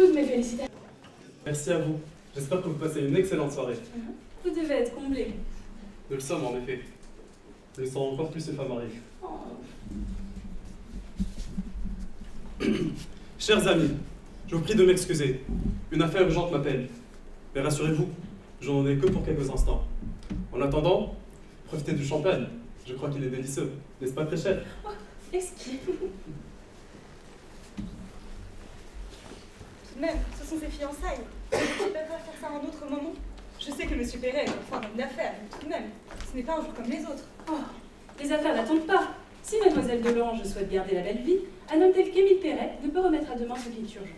toutes mes félicitations. Merci à vous. J'espère que vous passez une excellente soirée. Vous devez être comblés. Nous le sommes en effet. Nous le serons encore plus ces femmes arrivent. Chers amis, je vous prie de m'excuser. Une affaire urgente m'appelle. Mais rassurez-vous, je n'en ai que pour quelques instants. En attendant, profitez du champagne. Je crois qu'il est délicieux. N'est-ce pas très cher? Exquis. Tout de même, ce sont ses fiançailles. Tu peux pas faire ça à un autre moment? Je sais que M. Perret est enfin un homme d'affaires, mais tout de même, ce n'est pas un jour comme les autres. Oh, les affaires n'attendent pas. Si mademoiselle Delange souhaite garder la belle vie, un homme tel qu'Émile Perret ne peut remettre à demain ce qui est urgent.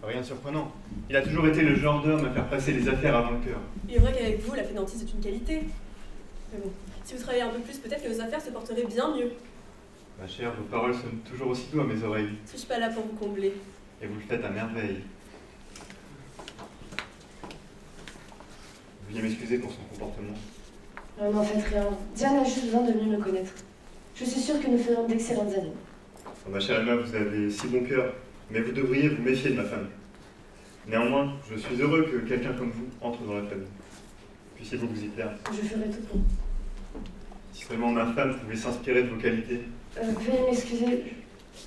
Rien de surprenant. Il a toujours été le genre d'homme à faire passer les affaires avant le cœur. Il est vrai qu'avec vous, la fainéantise est une qualité. Mais bon, si vous travaillez un peu plus, peut-être que vos affaires se porteraient bien mieux. Ma chère, vos paroles sonnent toujours aussitôt à mes oreilles. Suis-je pas là pour vous combler? Et vous le faites à merveille. Veuillez m'excuser pour son comportement. N'en faites rien. Diane a juste besoin de mieux me connaître. Je suis sûre que nous ferons d'excellentes années. Oh, ma chère Emma, vous avez si bon cœur, mais vous devriez vous méfier de ma femme. Néanmoins, je suis heureux que quelqu'un comme vous entre dans la famille. Puissiez-vous vous y plaire. Je ferai tout pour. Si seulement ma femme pouvait s'inspirer de vos qualités. Veuillez m'excuser,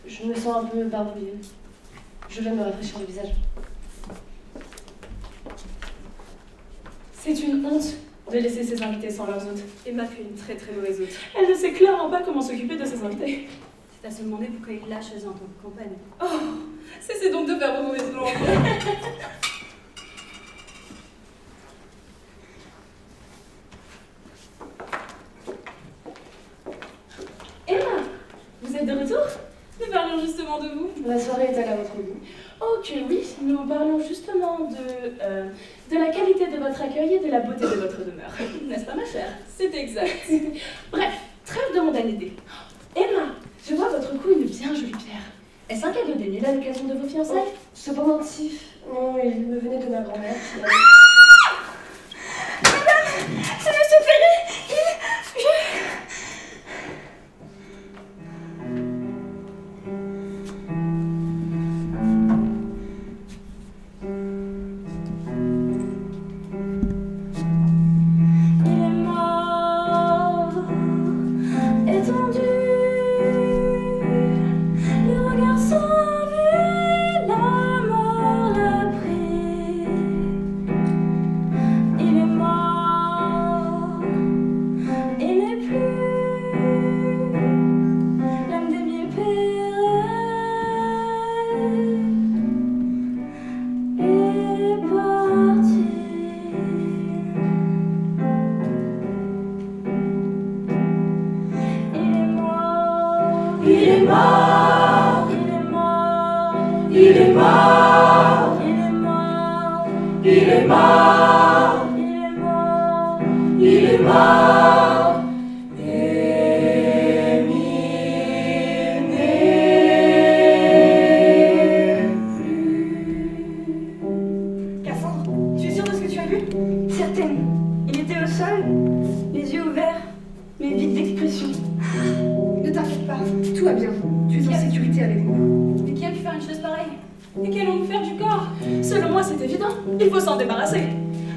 je me sens un peu barbouillée. Je vais me rafraîchir le visage. C'est une honte de laisser ses invités sans leurs hôtes. Emma fait une très très mauvaise hôte. Elle ne sait clairement pas comment s'occuper de ses invités. C'est à se demander pourquoi il l'a choisie en tant que compagne. Oh, cessez donc de faire vos mauvaises langues. Emma, vous êtes de retour? Nous parlions justement de vous. La soirée est-elle à votre goût? Oh que oui, nous parlions justement de la qualité de votre accueil et de la beauté de votre demeure. N'est-ce pas ma chère? C'est exact. Bref, trêve de mondanité. Emma, je vois votre cou une bien jolie pierre. Est-ce un cadeau d'Émile à l'occasion de vos fiançailles? Oh, ce pendentif, non, il me venait de ma grand-mère qui avait... C'est Monsieur Perret!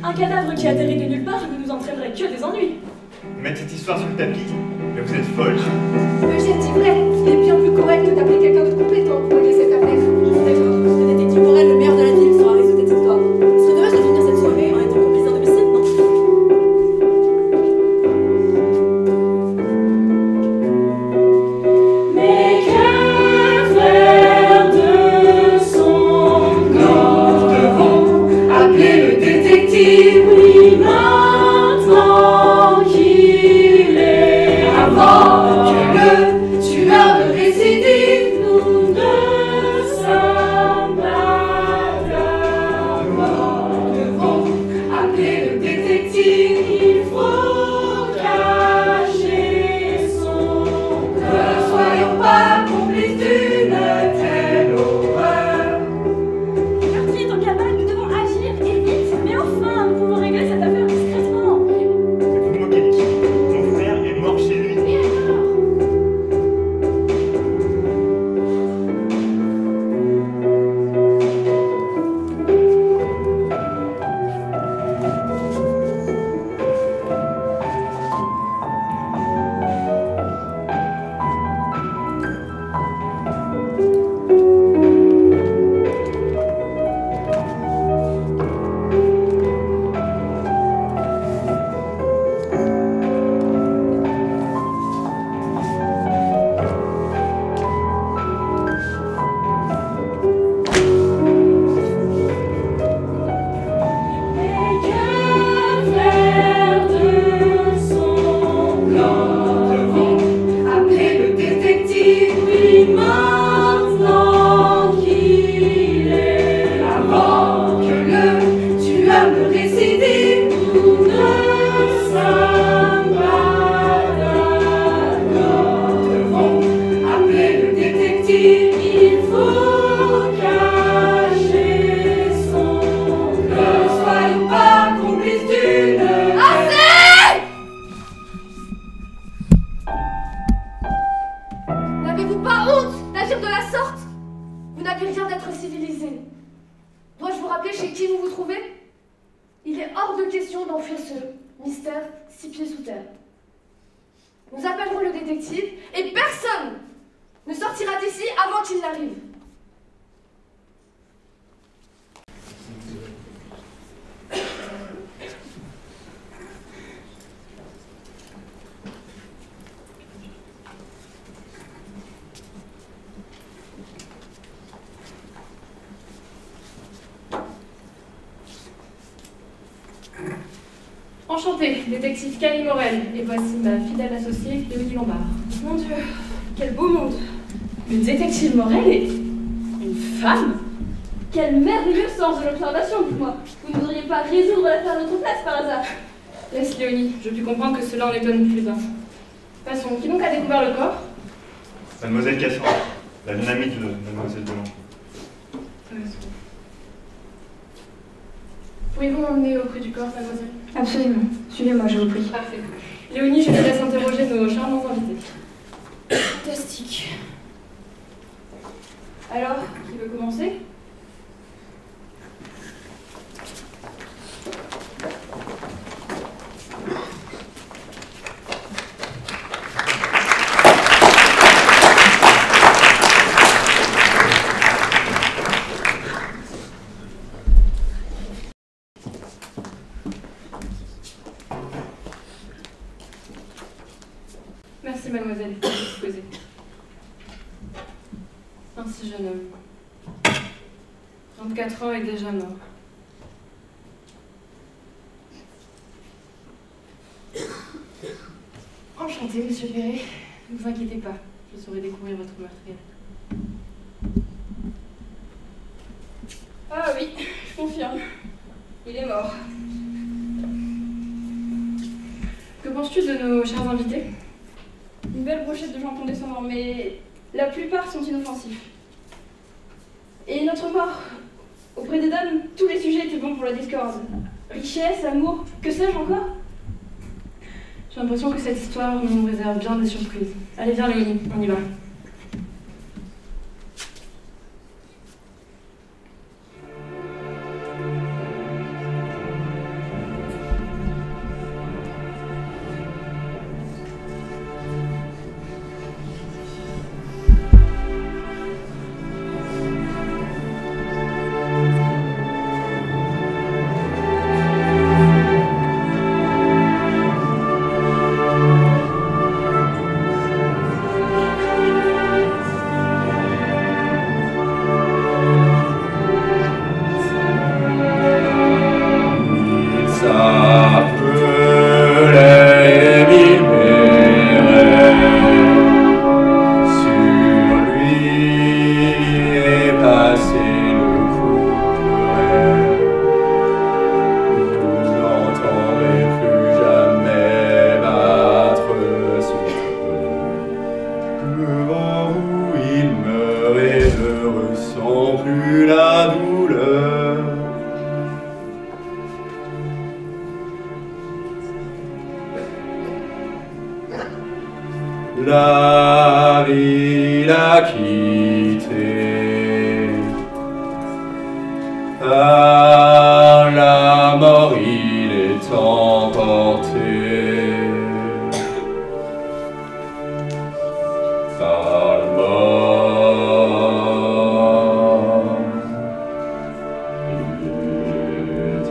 Un cadavre qui atterrit de nulle part ne nous entraînerait que des ennuis. Mettre cette histoire sur le tapis, mais vous êtes folle. Eugène dit vrai, il est bien plus correct d'appeler quelqu'un de compétent pour régler cette affaire. Je suis d'accord. Le détective Morel, le maire de la ville, sera résoudre cette histoire. Ce serait dommage de finir cette soirée en étant complice d'un homicide, non? Mais qu'un frère de son corps devant appeler le détective, oui, maintenant qu'il est avant que N'avez-vous pas honte d'agir de la sorte? Vous n'avez rien d'être civilisé. Dois-je vous rappeler chez qui vous vous trouvez? Il est hors de question d'enfuir ce mystère 6 pieds sous terre. Nous appellerons le détective et personne ne sortira d'ici avant qu'il n'arrive. Enchantée, détective Camille Morel, et voici ma fidèle associée, Léonie Lombard. Mon Dieu, quel beau monde. Le détective Morel est une femme? Quel merveilleux sens de l'observation, dites-moi. Vous ne voudriez pas résoudre l'affaire à notre place par hasard? Laisse Léonie, je puis comprendre que cela en étonne plus d'un. Passons, qui donc a découvert le corps? Mademoiselle Cassandre, la amie de Mademoiselle Delan. Pourriez-vous m'emmener auprès du corps, mademoiselle? Absolument. Suivez-moi, je vous prie. Parfait. Léonie, je te laisse interroger nos charmants invités. Fantastique. Alors, qui veut commencer? Merci, mademoiselle, pour disposer. Un si jeune homme. 34 ans et déjà mort. Enchantée, monsieur Perret. Ne vous inquiétez pas, je saurai découvrir votre meurtrier. Ah oui, je confirme. Il est mort. Que penses-tu de nos chers invités? Une belle brochette de gens condescendants, mais la plupart sont inoffensifs. Et notre mort, auprès des dames, tous les sujets étaient bons pour la discorde. Richesse, amour, que sais-je encore? J'ai l'impression que cette histoire nous réserve bien des surprises. Allez, viens Léonie, on y va. La ville a quitté, par la mort il est emporté, par la mort il est emporté.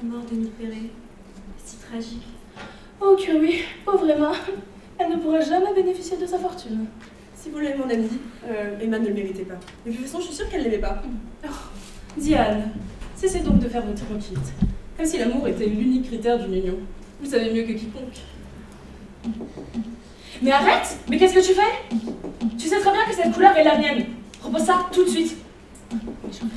La mort d'Émile Perret, si tragique. Oh que oui, pauvre Emma. Elle ne pourra jamais bénéficier de sa fortune. Si vous l'avez, mon ami, Emma ne le méritait pas. De toute façon, je suis sûre qu'elle ne l'aimait pas. Oh, Diane, cessez donc de faire votre conquête. Comme si l'amour était l'unique critère d'une union. Vous savez mieux que quiconque. Mais arrête! Mais qu'est-ce que tu fais? Tu sais très bien que cette couleur est la mienne. Repose ça tout de suite. Je ferai.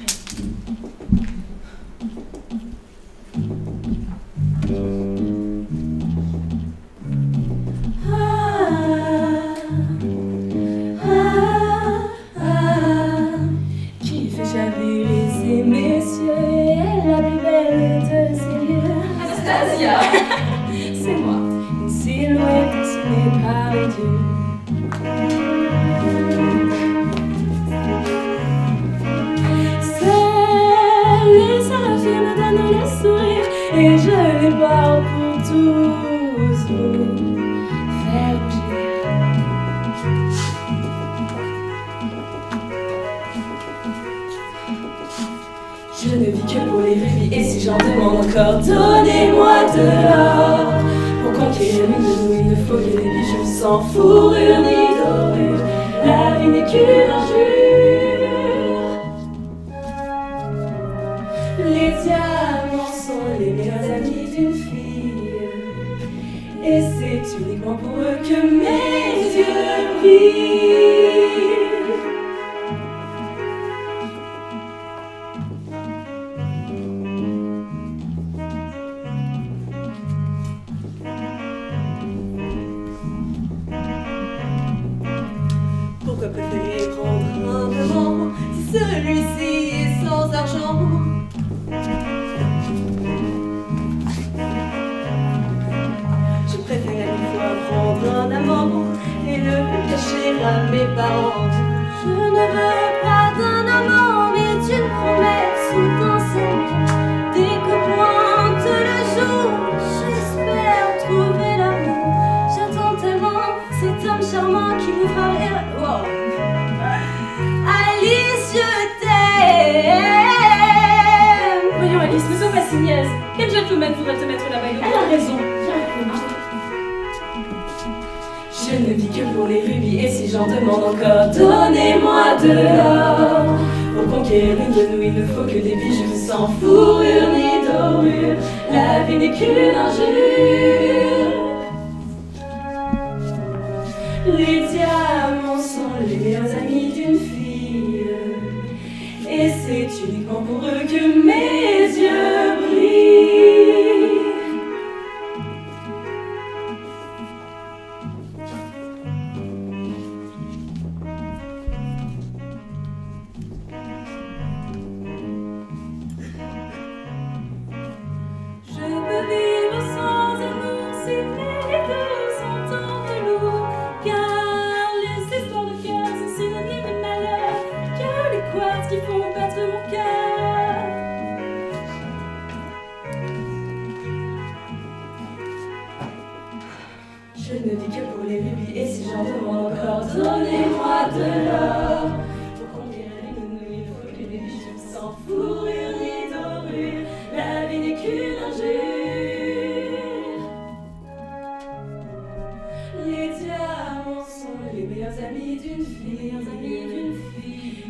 Qui fait chavirer ces messieurs et la plus belle de ces lieux. Anastasia. C'est moi, une silhouette dessinée par les dieux. Les séraphins me donnent le sourire et je les parle pour tous vous faire rougir. Je ne vis que pour les rubis et si j'en demande encore, donnez-moi de l'or. Pour conquérir l'une de nous, il ne faut que des bijoux sans fourrure ni dorure. La vie n'est qu'une injure. Les diamants sont les meilleurs amis d'une fille. Et c'est uniquement pour eux que mes yeux brillent. Pourquoi préférer prendre un amant si celui-ci est sans argent? Je préfère une fois prendre un amant et le cacher à mes parents. Je ne veux pas d'un amant, mais d'une promesse ou d'un serment. Dès que pointe le jour, j'espère trouver l'amour. J'attends tellement cet homme charmant qui vous fera rire. Wow. Alice, je t'aime. Voyons Alice, ne sois pas si niaise. Quel gentleman voudrait te mettre la bague? Elle a raison. Je ne vis que pour les rubis et si j'en demande encore, donnez-moi de l'or. Pour conquérir l'une de nous, il ne faut que des bijoux sans fourrure ni dorure. La vie n'est qu'une injure. Les diamants sont les meilleurs amis d'une fille. Et c'est uniquement pour eux que mes yeux brillent. Je peux vivre sans amour si les deux sont en velours. Car les histoires de cœur sont synonymes de malheur que les quartz qui font battre mon cœur. Je ne vis que pour les rubis et si j'en demande encore, donnez-moi de l'or. Pour conquérir l'une de nous, il faut que des bijoux sans fourrure ni dorure. La vie n'est qu'une injure. Les diamants sont les meilleurs amis d'une fille.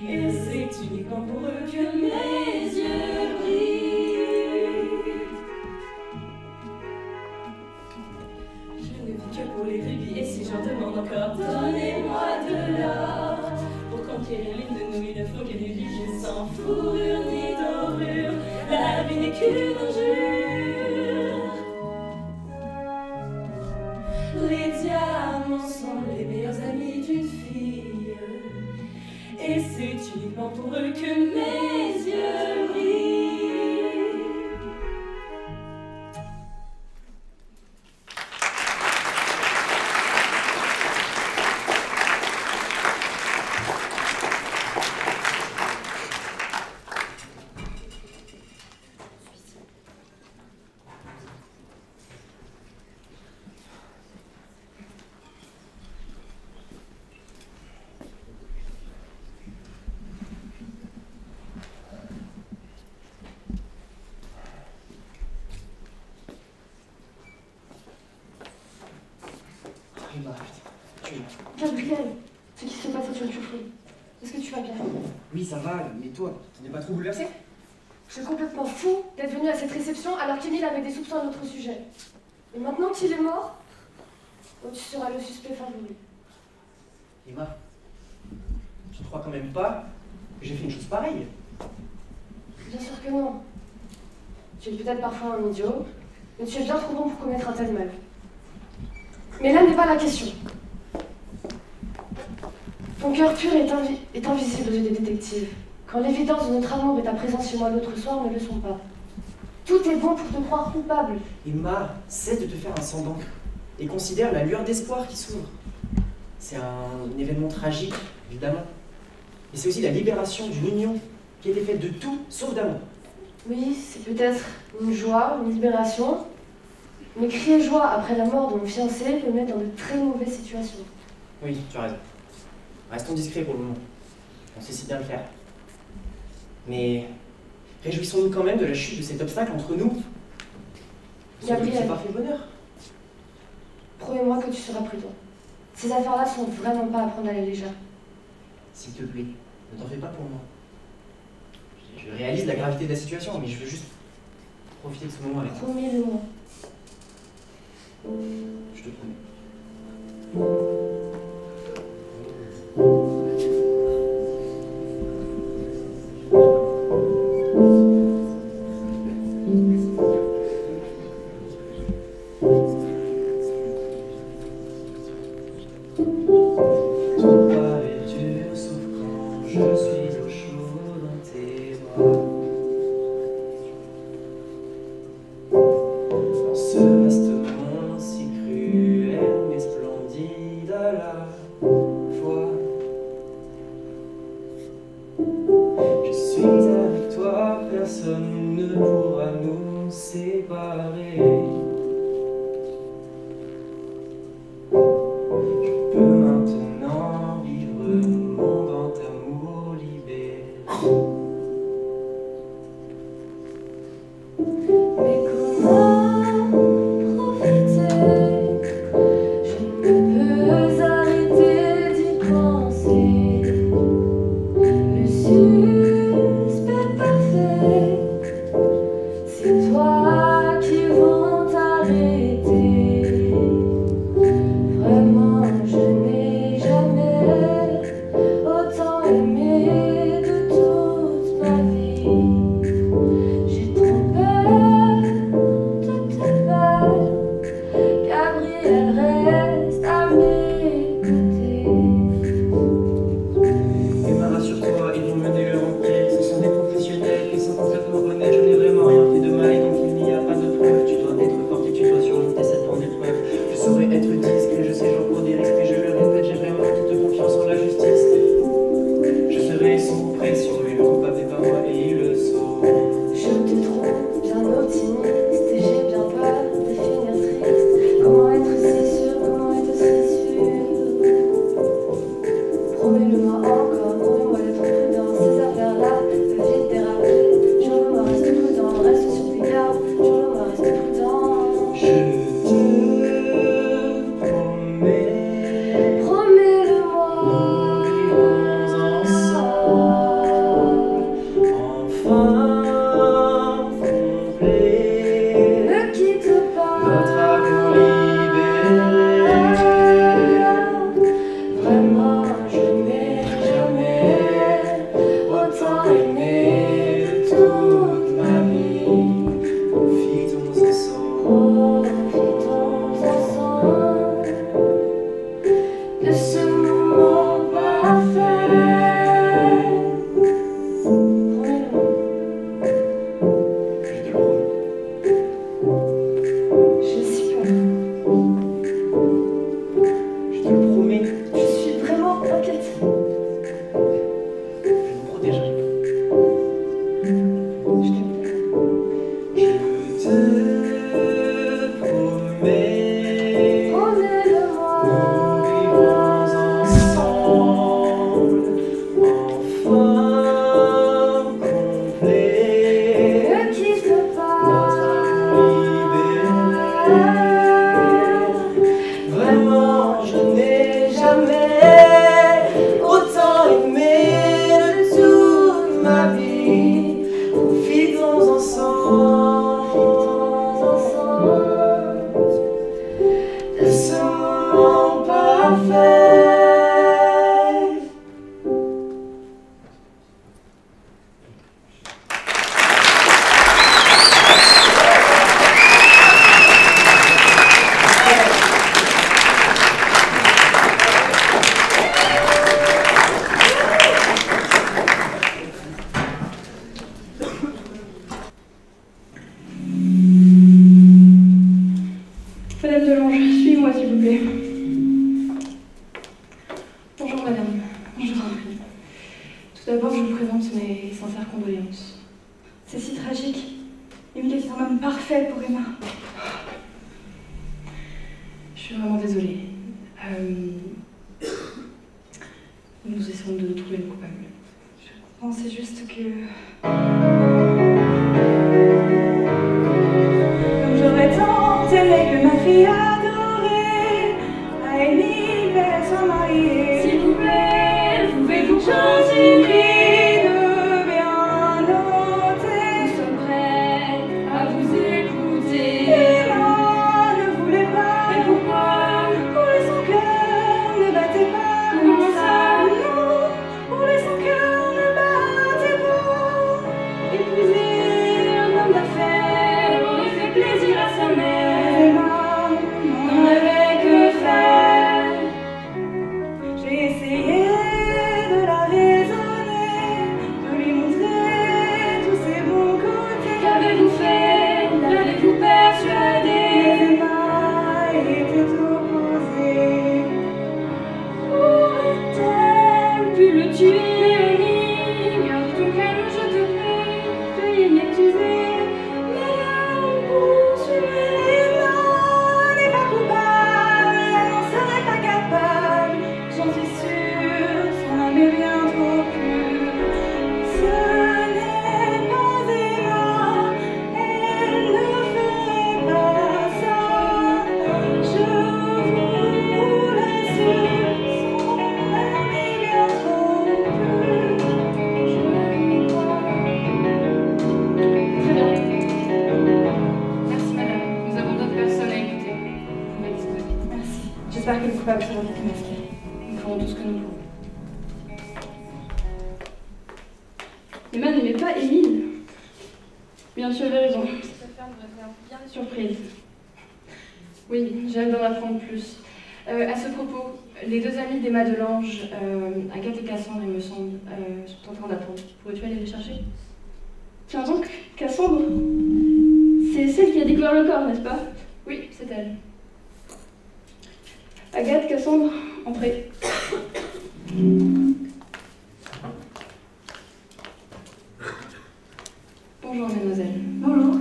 Et c'est uniquement pour eux que mes yeux brillent. Je ne vis que pour les rubis et si j'en demande encore, donnez-moi de l'or. Pour conquérir l'une de nous, il ne faut que des bijoux sans fourrure ni dorure. La vie n'est qu'une injure. Les diamants sont les meilleurs amis d'une fille. Et c'est uniquement pour eux que mes yeux brillent. Gabriel, ce qui se passe est une folie. Est-ce que tu vas bien? Oui, ça va, mais toi, tu n'es pas trop bouleversé? Je suis complètement fou d'être venu à cette réception alors qu'Émile avait des soupçons à notre sujet. Et maintenant qu'il est mort, tu seras le suspect favori. Emma, crois quand même pas que j'ai fait une chose pareille. Bien sûr que non. Tu es peut-être parfois un idiot, mais tu es bien trop bon pour commettre un tel mal. Mais là n'est pas la question. Ton cœur pur est invisible aux yeux des détectives. Quand l'évidence de notre amour et ta présence chez moi l'autre soir ne le sont pas. Tout est bon pour te croire coupable. Emma, cesse de te faire un sang d'encre et considère la lueur d'espoir qui s'ouvre. C'est un événement tragique, évidemment. Mais c'est aussi la libération d'une union qui était faite de tout sauf d'amour. Oui, c'est peut-être une joie, une libération. Mais crier joie après la mort de mon fiancé peut mettre dans de très mauvaises situations. Oui, tu as raison. Restons discrets pour le moment. On sait si bien le faire. Mais réjouissons-nous quand même de la chute de cet obstacle entre nous. Gabriel. C'est parfait bonheur. Promets-moi que tu seras prudent. Ces affaires-là sont vraiment pas à prendre à la légère. S'il te plaît, ne t'en fais pas pour moi. Je réalise la gravité de la situation, mais je veux juste profiter de ce moment avec toi. Promets-le-moi. Je te promets. Ton pas est dur, sauf quand je suis au chaud dans tes bras. Dans ce vaste monde si cruel mais splendide à la fois, je suis avec toi, personne ne pourra nous séparer. Je peux maintenant vivre mon grand amour libéré. Mais comment profiter? Je ne peux arrêter d'y penser. Le suspect parfait, c'est toi qui vont t'arrêter. Vraiment, je n'ai jamais autant aimé de toute ma vie. J'ai trop peur de te perdre. Gabriel reste à mes côtés. Emma, rassure-toi, ils vont mener leur enquête. Ce sont des professionnels, ils sont complètement honnêtes. Je n'ai vraiment rien fait de mal et donc il n'y a pas de preuve. Tu dois être forte et tu dois surmonter cette grande épreuve. Je saurais être discret, je sais j'en cours des risques, mais je le répète, j'ai vraiment toute confiance en la justice. Je serai sous pression, et le coupable n'est pas moi et il le saura. Je te trouve bien optimiste et j'ai bien peur de finir triste. Comment être si sûr, comment être si sûr? Promets-le-moi encore, promets-moi d'être prudent. Ces affaires-là peuvent vite déraper. Jure-le-moi, reste prudent, reste sur tes gardes. Jure-le-moi, reste prudent. Je te promets, Promets-le-moi. nous vivrons ensemble, enfin complet. Ne quitte pas. Notre amour libéré. Vraiment, je n'ai Tout d'abord, je vous présente mes sincères condoléances. C'est si tragique. Émile est un homme parfait pour Emma. Je suis vraiment désolée. Nous essayons de trouver le coupable. Je comprends, c'est juste que... Comme j'aurais tant aimé que ma fille adorée à Émile vers son mari. S'il vous plaît, pouvez-vous continuer de bien noter. Nous sommes prêts à vous écouter. Emma ne voulait pas. Mais pourquoi? Pour lui son cœur ne battait pas. Comment ça? Non, pour lui son cœur ne battait pas. Épouser un homme d'affaires aurait fait plaisir à sa mère. Emma N'en avait que faire. J'ai essayé de la raisonner, de lui montrer tous ses bons côtés. Qu'avez-vous fait? L'avez-vous persuadé? Emma était opposée. Aurait-elle pu le tuer? Garde ton calme, je te prie. Veuillez m'accuser. Mais elle poursuivait. Emma n'est pas coupable, elle n'en serait pas capable. J'en suis sûre, son âme est bien trop pure. Ce n'est pas Emma, elle ne ferait pas ça. Je vous l'assure, son âme est bien trop pure. Je crois. Très bien. Merci, madame. Nous avons d'autres personnes à écouter. Vous pouvez disposer. Merci. J'espère que le coupable sera vite masqué. Nous ferons tout ce que nous pourrons. Emma n'aimait pas Émile. Bien sûr, elle a raison. Cette affaire nous réserve bien des surprises. Oui, j'ai hâte d'en apprendre plus. À ce propos, les deux amies d'Emma Delange, Agathe et Cassandre, il me semble, sont en train d'attendre. Pourrais-tu aller les chercher? Tiens donc, Cassandre, c'est celle qui a découvert le corps, n'est-ce pas? Oui, c'est elle. Agathe, Cassandre, entrez. Bonjour, mesdemoiselles. Bonjour.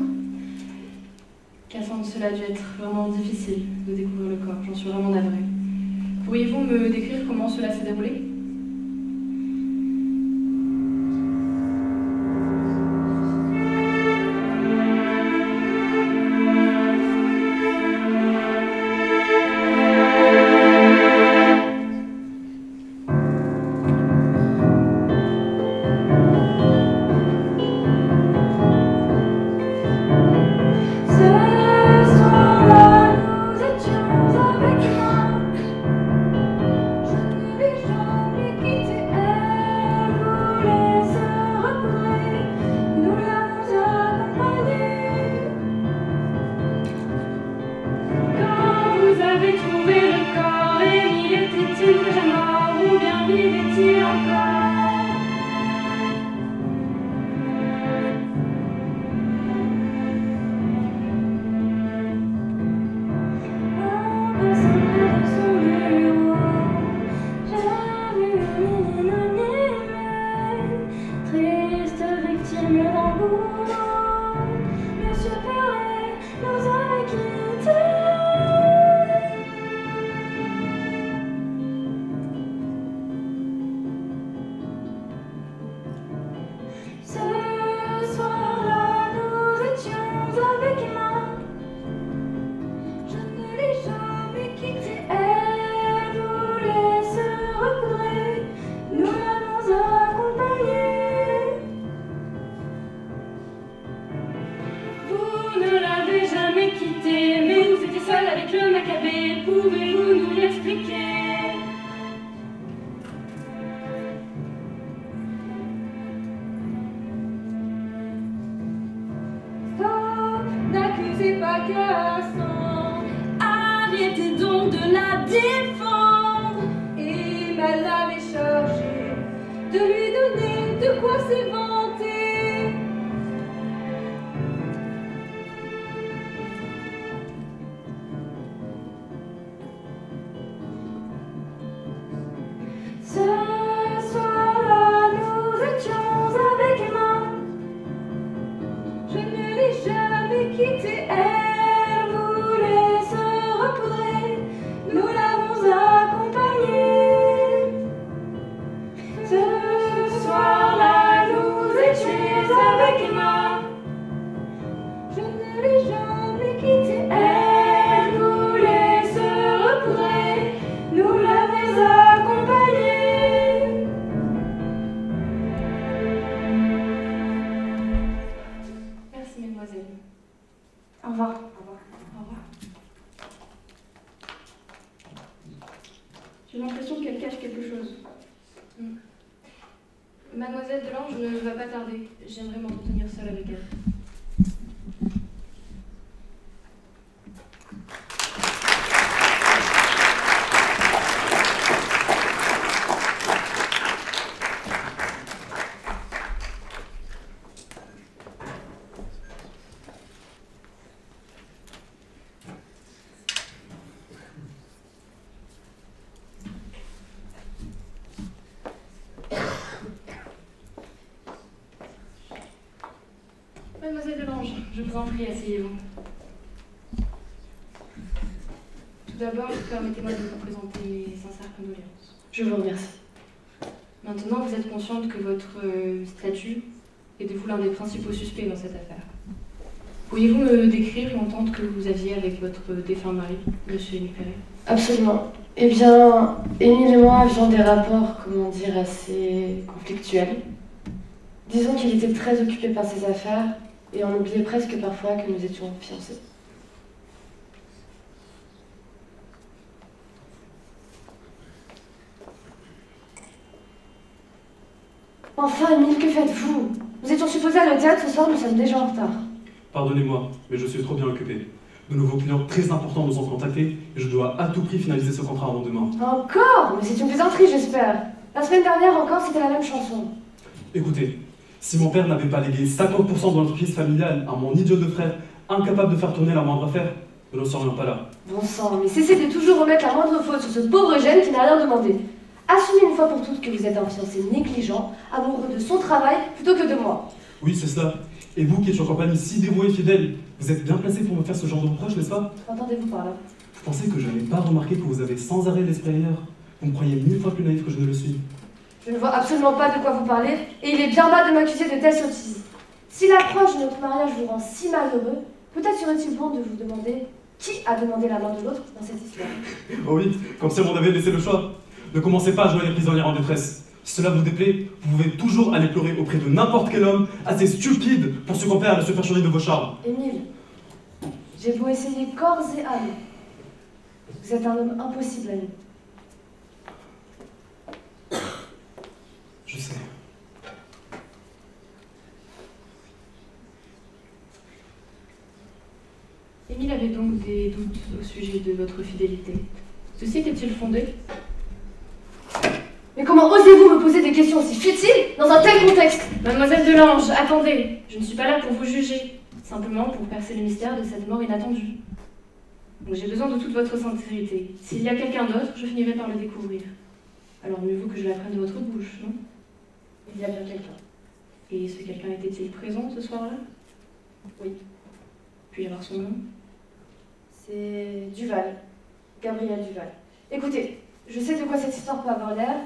Cassandre, cela a dû être vraiment difficile de découvrir le corps. J'en suis vraiment navrée. Pourriez-vous me décrire comment cela s'est déroulé? Ce soir-là, nous étions avec moi. Je ne l'ai jamais quittée, elle voulait se recoudrer. Nous l'avons accompagnée. Quand vous avez trouvé le corps, Émile était-il déjà mort ou bien vivait-il encore? En passant de son bureau, j'ai vu Émile inanimé, triste victime d'un bourreau. Monsieur Perret nous avait quittés. Ce soir-là, nous étions avec Emma. Je ne l'ai jamais quittée, elle voulait se recoudrer. Nous l'avons accompagnée. Vous ne l'avez jamais quitté, mais vous étiez seul avec le Maccabée. Pouvez-vous nous l'expliquer? Stop, n'accusez pas Cassandre. Arrêtez donc de la défendre. Emma l'avait chargée de lui donner de quoi s'éventer. Ce soir-là, nous Ce soir-là, nous étions avec Emma. Je ne l'ai jamais quittée. Elle voulait se repoudrer. Nous l'avons accompagnée. Merci, mesdemoiselles. Au revoir. Au revoir. Au revoir. J'ai l'impression qu'elle cache quelque chose. Mademoiselle Delange ne va pas tarder. J'aimerais m'entretenir seule avec elle. Mademoiselle Delange, je vous en prie, asseyez-vous. Tout d'abord, permettez-moi de vous présenter mes sincères condoléances. Je vous remercie. Maintenant, vous êtes consciente que votre statut est de vous l'un des principaux suspects dans cette affaire. Pourriez-vous me décrire l'entente que vous aviez avec votre défunt mari, Monsieur Émile Perret? Absolument. Eh bien, Émile et moi avions des rapports, comment dire, assez conflictuels. Disons qu'il était très occupé par ses affaires et on oubliait presque parfois que nous étions fiancés. Enfin, Émile, que faites-vous? Nous étions supposés aller au théâtre ce soir, nous sommes déjà en retard. Pardonnez-moi, mais je suis trop bien occupé. De nouveaux clients très importants nous ont contactés et je dois à tout prix finaliser ce contrat avant demain. Encore? Mais c'est une plaisanterie, j'espère. La semaine dernière encore, c'était la même chanson. Écoutez, si mon père n'avait pas légué 50% de l'entreprise familiale à mon idiot de frère, incapable de faire tourner la moindre affaire, nous n'en serions pas là. Bon sang, mais cessez de toujours remettre la moindre faute sur ce pauvre Eugène qui n'a rien demandé. Assumez une fois pour toutes que vous êtes un fiancé négligent, amoureux de son travail plutôt que de moi. Oui, c'est cela. Et vous qui êtes en compagnie si dévouée et fidèle, vous êtes bien placé pour me faire ce genre de reproche, n'est-ce pas? Entendez-vous par là? Vous pensez que je n'ai pas remarqué que vous avez sans arrêt l'esprit ailleurs? Vous me croyez 1000 fois plus naïf que je ne le suis. Je ne vois absolument pas de quoi vous parlez, et il est bien bas de m'accuser de telle sottise. Si l'approche de notre mariage vous rend si malheureux, peut-être serait-il bon de vous demander qui a demandé la main de l'autre dans cette histoire. Oh oui, comme si on avait laissé le choix. Ne commencez pas à jouer les prisonnières en détresse. Si cela vous déplaît, vous pouvez toujours aller pleurer auprès de n'importe quel homme assez stupide pour succomber à la supercherie de vos charmes. Émile, j'ai beau essayer corps et âme. Vous êtes un homme impossible à nous. Je sais. Émile avait donc des doutes au sujet de votre fidélité. Ceci était-il fondé? Mais comment osez-vous me poser des questions aussi futiles dans un tel contexte? Mademoiselle Delange, attendez. Je ne suis pas là pour vous juger. Simplement pour percer le mystère de cette mort inattendue. Donc j'ai besoin de toute votre sincérité. S'il y a quelqu'un d'autre, je finirai par le découvrir. Alors mieux vaut que je l'apprenne de votre bouche, non? Il y a bien quelqu'un. Et ce quelqu'un était-il présent ce soir-là? Oui. Puis avoir son nom? C'est Duval. Gabriel Duval. Écoutez, je sais de quoi cette histoire peut avoir l'air,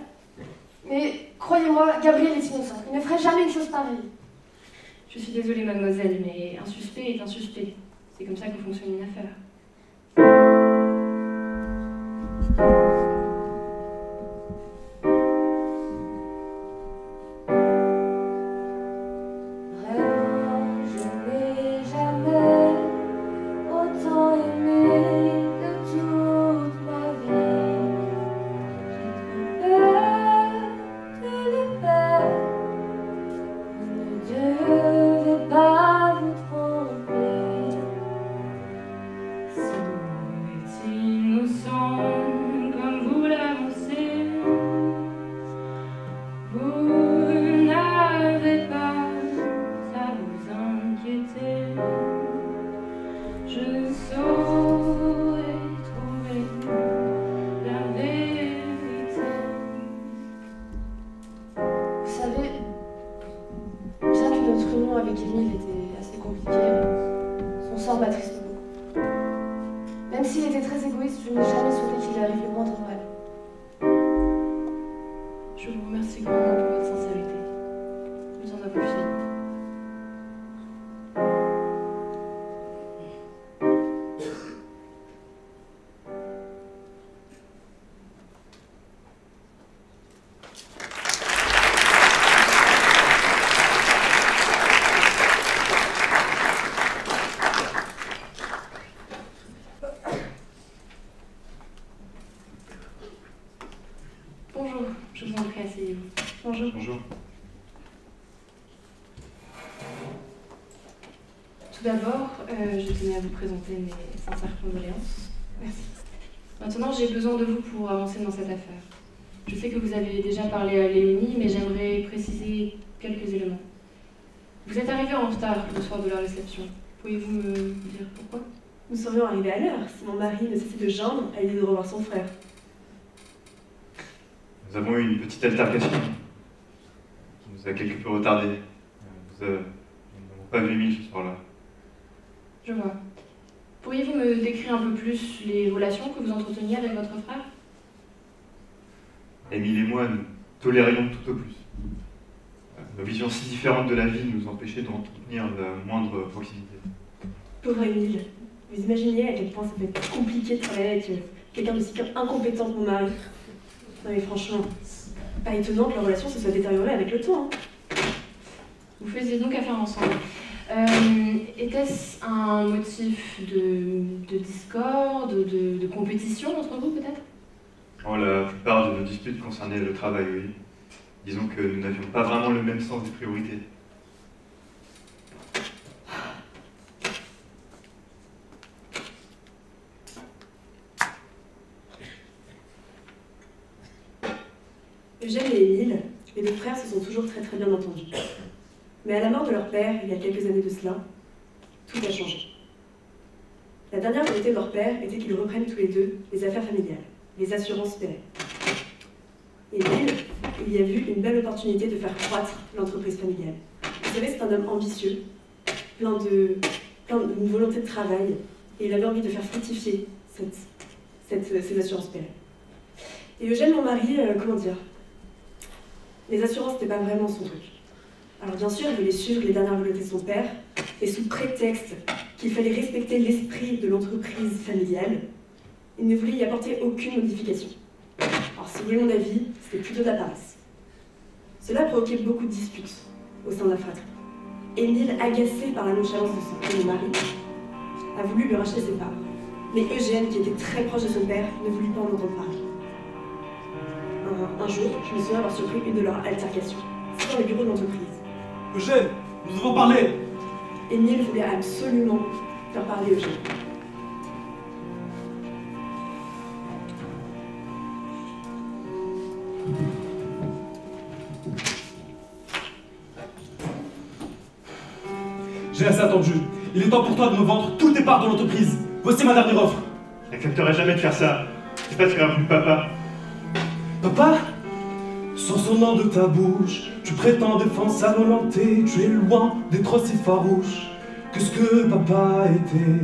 mais croyez-moi, Gabriel est innocent. Il ne ferait jamais une chose pareille. Je suis désolée, mademoiselle, mais un suspect est un suspect. C'est comme ça que fonctionne une affaire. Je vous remercie grandement pour votre sincérité. Nous en avons fini. Bonjour, je vous en prie, asseyez-vous. Bonjour. Bonjour. Tout d'abord, je tenais à vous présenter mes sincères condoléances. Merci. Maintenant, j'ai besoin de vous pour avancer dans cette affaire. Je sais que vous avez déjà parlé à Léonie, mais j'aimerais préciser quelques éléments. Vous êtes arrivé en retard le soir de la réception. Pourriez-vous me dire pourquoi? Nous serions arrivés à l'heure si mon mari ne cessait de geindre à l'idée de revoir son frère. Nous avons eu une petite altercation qui nous a quelque peu retardés. Nous n'avons pas vu Émile ce soir-là. Je vois. Pourriez-vous me décrire un peu plus les relations que vous entreteniez avec votre frère? Émile et moi, nous tolérions tout au plus. Nos visions si différentes de la vie nous empêchaient d'entretenir la moindre proximité. Pauvre Émile, vous imaginez à quel point ça peut être compliqué de travailler avec quelqu'un d'aussi incompétent que mon mari? Non mais franchement, pas étonnant que leur relation se soit détériorée avec le temps. Hein. Vous faisiez donc affaire ensemble. Était-ce un motif de discorde, de compétition entre vous peut-être? Oh, la plupart de nos disputes concernaient le travail, oui. Disons que nous n'avions pas vraiment le même sens des priorités. Eugène et Émile, les deux frères, se sont toujours très bien entendus. Mais à la mort de leur père, il y a quelques années de cela, tout a changé. La dernière volonté de leur père était qu'ils reprennent tous les deux les affaires familiales, les assurances pérennes. Émile, il y a vu une belle opportunité de faire croître l'entreprise familiale. Vous savez, c'est un homme ambitieux, plein d'une volonté de travail, et il avait envie de faire fructifier ces assurances pérennes. Et Eugène, mon mari, comment dire, les assurances n'étaient pas vraiment son truc. Alors bien sûr, il voulait suivre les dernières volontés de son père, et sous prétexte qu'il fallait respecter l'esprit de l'entreprise familiale, il ne voulait y apporter aucune modification. Alors si vous voulez mon avis, c'était plutôt de la paresse. Cela a provoqué beaucoup de disputes au sein de la fratrie. Émile, agacé par la nonchalance de son mari, a voulu lui racheter ses parts. Mais Eugène, qui était très proche de son père, ne voulut pas en entendre parler. Un jour, je me souviens avoir surpris une de leurs altercations. C'était dans le bureau de l'entreprise. Eugène, nous devons parler. Émile voulait absolument faire parler Eugène. J'ai assez attendu. Il est temps pour toi de me vendre toutes tes parts de l'entreprise. Voici ma dernière offre. J'accepterai jamais de faire ça. C'est pas ce qu'a voulu papa. Papa? Sans son nom de ta bouche, tu prétends défendre sa volonté. Tu es loin d'être aussi farouche que ce que papa était.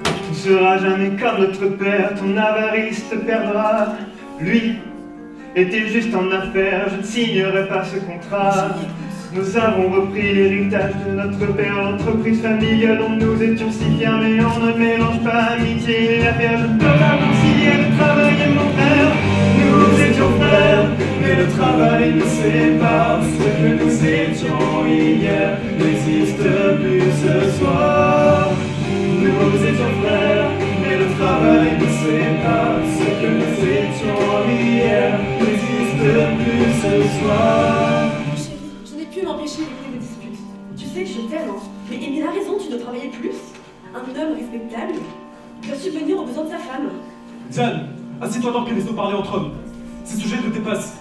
Tu ne seras jamais comme notre père, ton avarice te perdra. Lui était juste en affaires, je ne signerai pas ce contrat. Nous avons repris l'héritage de notre père, l'entreprise familiale dont nous étions si fiers, mais on ne mélange pas amitié et affaires. Je ne peux pas concilier le travail et mon frère. Nous étions frères, mais le travail nous sépare. Ce que nous étions hier n'existe plus ce soir. Nous étions frères, mais le travail nous sépare. Ce que nous étions hier n'existe plus ce soir. Je n'ai pu m'empêcher d'écouter vos disputes. Tu sais que je t'aime, hein. Mais Émile a raison, tu dois travailler plus. Un homme respectable doit subvenir aux besoins de sa femme. Diane, assieds-toi donc et laisse-nous parler entre hommes. Ces sujets te dépassent.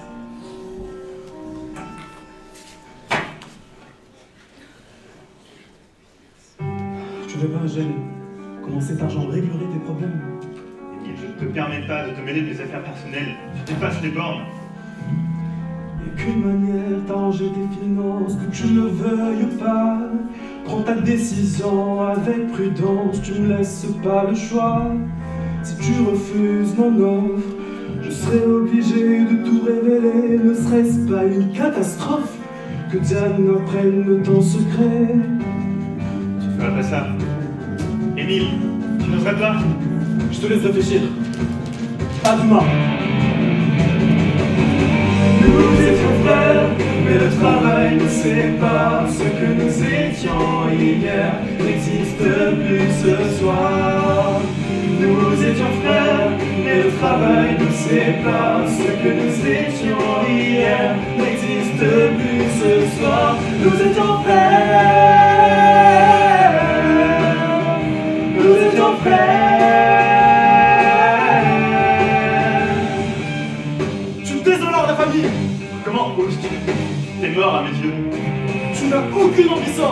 Tu veux pas, Eugène, comment cet argent réglerait tes problèmes? Émile, je ne te permets pas de te mêler de mes affaires personnelles. Tu dépasses les bornes. Y'a qu'une manière d'arranger tes finances, que tu ne veuilles pas. Prends ta décision avec prudence, tu me laisses pas le choix. Si tu refuses mon offre, je serais obligé de tout révéler. Ne serait-ce pas une catastrophe que Diane apprenne ton secret? Tu ferais pas ça. Émile, tu n'oserais pas? Je te laisse réfléchir. À demain. Nous étions frères, mais le travail nous sépare. Ce que nous étions hier n'existe plus ce soir. Nous étions frères, mais le travail nous sépare. Ce que nous étions hier n'existe plus ce soir. Nous étions frères. Nous étions frères. Je suis désolé la famille. Comment oses-tu? T'es mort à mes yeux. Tu n'as aucune ambition.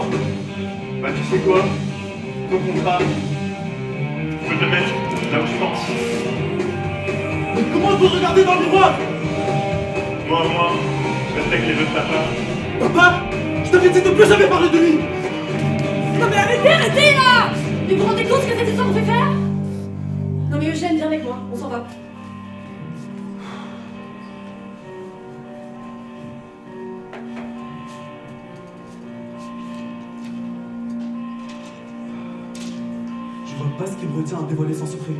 Bah tu sais quoi? Ton contrat, je peux te mettre là où je pense. Mais comment te regarder dans le miroir? Moi au moins, je respecte les vœux de papa. Papa, je t'avais dit de plus jamais parler de lui. Non mais arrêtez là! Mais vous vous rendez compte ce que cette histoire vous fait faire? Non mais Eugène, viens avec moi, on s'en va. Je vois pas ce qui me retient à dévoiler son secret.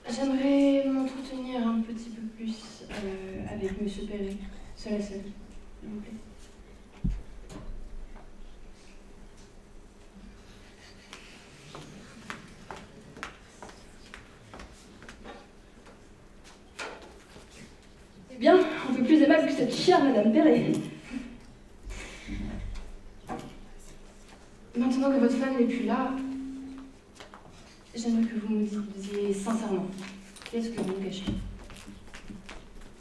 J'aimerais m'entretenir un petit peu plus avec Monsieur Perret, seul à seul, s'il vous plaît. Eh bien, on peut plus aimable que cette chère Madame Perret. Maintenant que votre femme n'est plus là, j'aimerais que vous me disiez sincèrement, qu'est-ce que vous me cachez?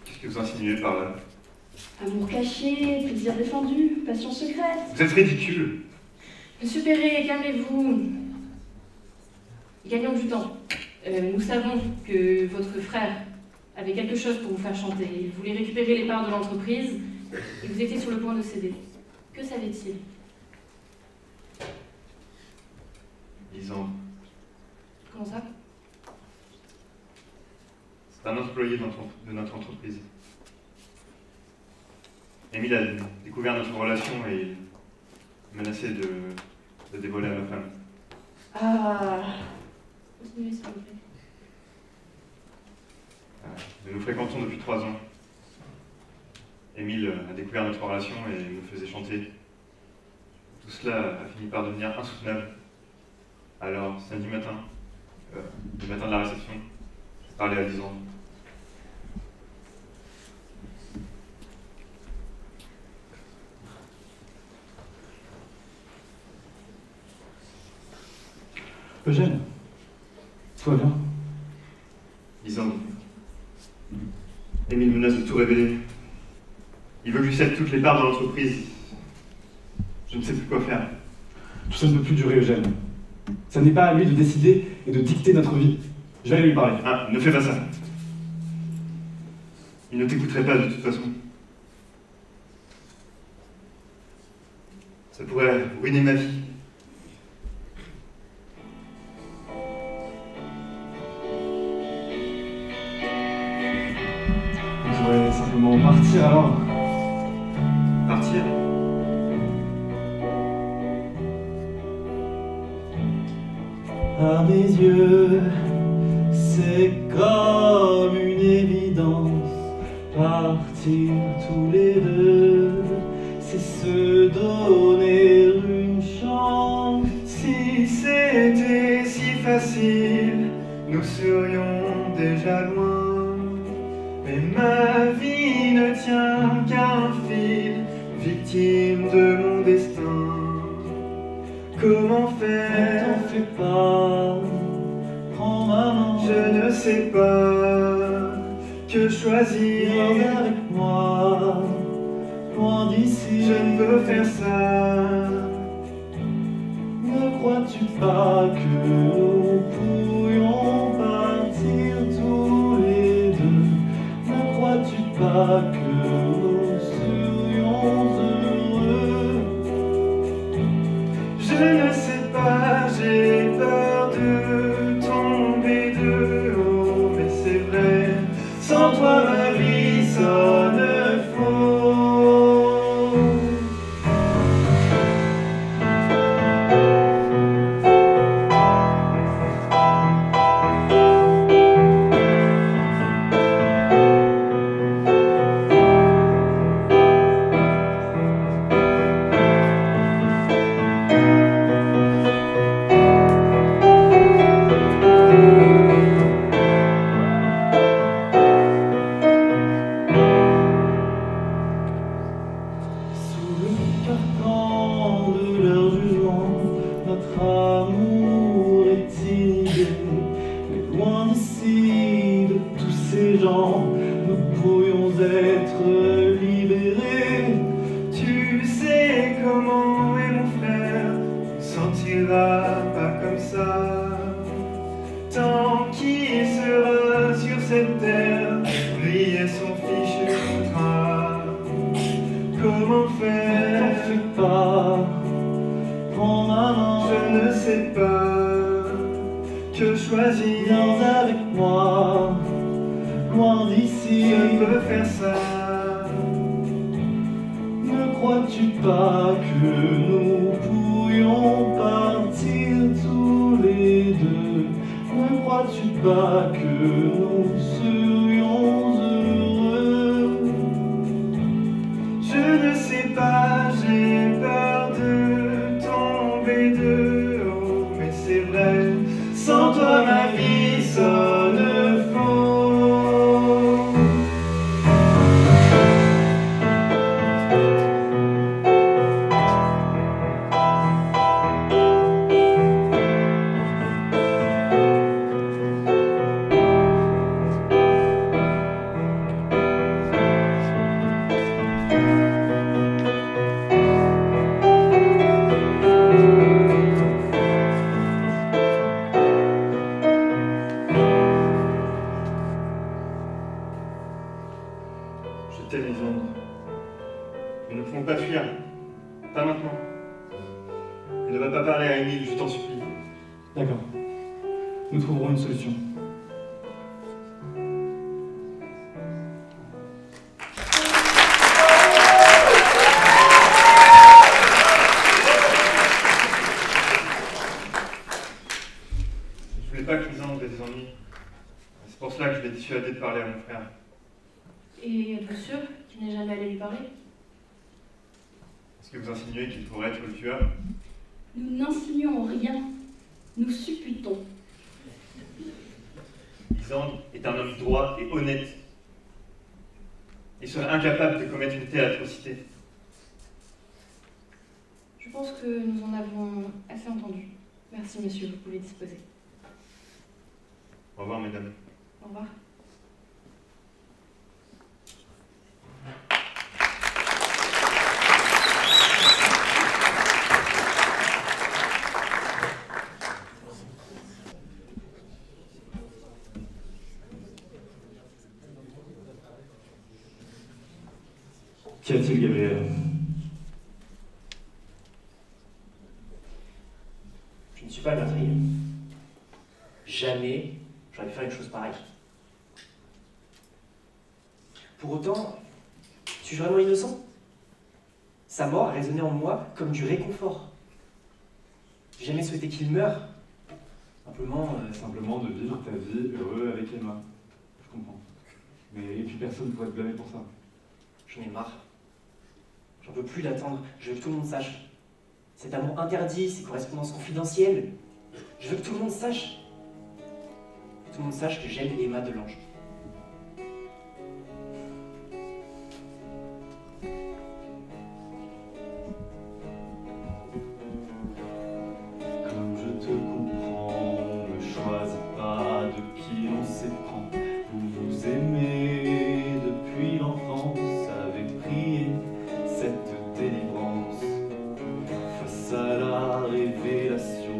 Qu'est-ce que vous insinuez par là? Amour caché, plaisir défendu, passion secrète. Vous êtes ridicule. Monsieur Perret, calmez-vous. Gagnons du temps. Nous savons que votre frère avait quelque chose pour vous faire chanter. Il voulait récupérer les parts de l'entreprise et vous étiez sur le point de céder. Que savait-il? Lisandre. Comment ça? C'est un employé de notre entreprise. Émile a découvert notre relation et il menaçait de dévoiler à ma femme. Ah... Continuez, s'il vous plaît. Nous nous fréquentons depuis 3 ans. Émile a découvert notre relation et me faisait chanter. Tout cela a fini par devenir insoutenable. Alors, samedi matin, le matin de la réception, j'ai parlé à Lisandre. Eugène, tout va bien? Lisandre. Émile menace de tout révéler. Il veut que je cède toutes les parts de l'entreprise. Je ne sais plus quoi faire. Tout ça ne peut plus durer, Eugène. Ça n'est pas à lui de décider et de dicter notre vie. Je vais aller lui parler. Ah, ne fais pas ça. Il ne t'écouterait pas de toute façon. Ça pourrait ruiner ma vie. Je voudrais simplement partir alors. Partir? À mes yeux, c'est comme une évidence. Partir tous les deux, c'est se donner une chance. Si c'était si facile, nous serions déjà loin. Mais ma vie ne tient qu'à un fil, victime de mon destin. Comment faire? Ne t'en fais pas, prends ma main. Je ne sais pas que choisir. Viens avec moi, loin d'ici. Je ne peux faire ça. Ne crois-tu pas que nous pourrions partir tous les deux? Ne crois-tu pas que nous serions heureux? Je ne sais pas, j'ai peur de tomber de haut, mais c'est vrai, sans toi ma vie sonne faux. Qu'il pourrait être le tueur? Nous n'insinuons rien, nous supputons. Lisandre est un homme droit et honnête. Il serait incapable de commettre une telle atrocité. Je pense que nous en avons assez entendu. Merci, monsieur, vous pouvez disposer. Au revoir, mesdames. Au revoir. Qu'y a-t-il, Gabriel? Je ne suis pas meurtrier. Jamais j'aurais pu faire une chose pareille. Pour autant, suis-je vraiment innocent? Sa mort a résonné en moi comme du réconfort. J'ai jamais souhaité qu'il meure. Simplement de vivre ta vie heureux avec Emma. Je comprends. Mais et puis personne ne pourrait te blâmer pour ça. J'en ai marre. J'en peux plus d'attendre. Je veux que tout le monde sache. Cet amour interdit, ces correspondances confidentielles. Je veux que tout le monde sache. Que tout le monde sache que j'aime Emma Delange. Comme je te comprends, ne choisis pas de qui l'on s'éprend. Vous vous aimez depuis l'enfance, avez prié cette délivrance. Face à la révélation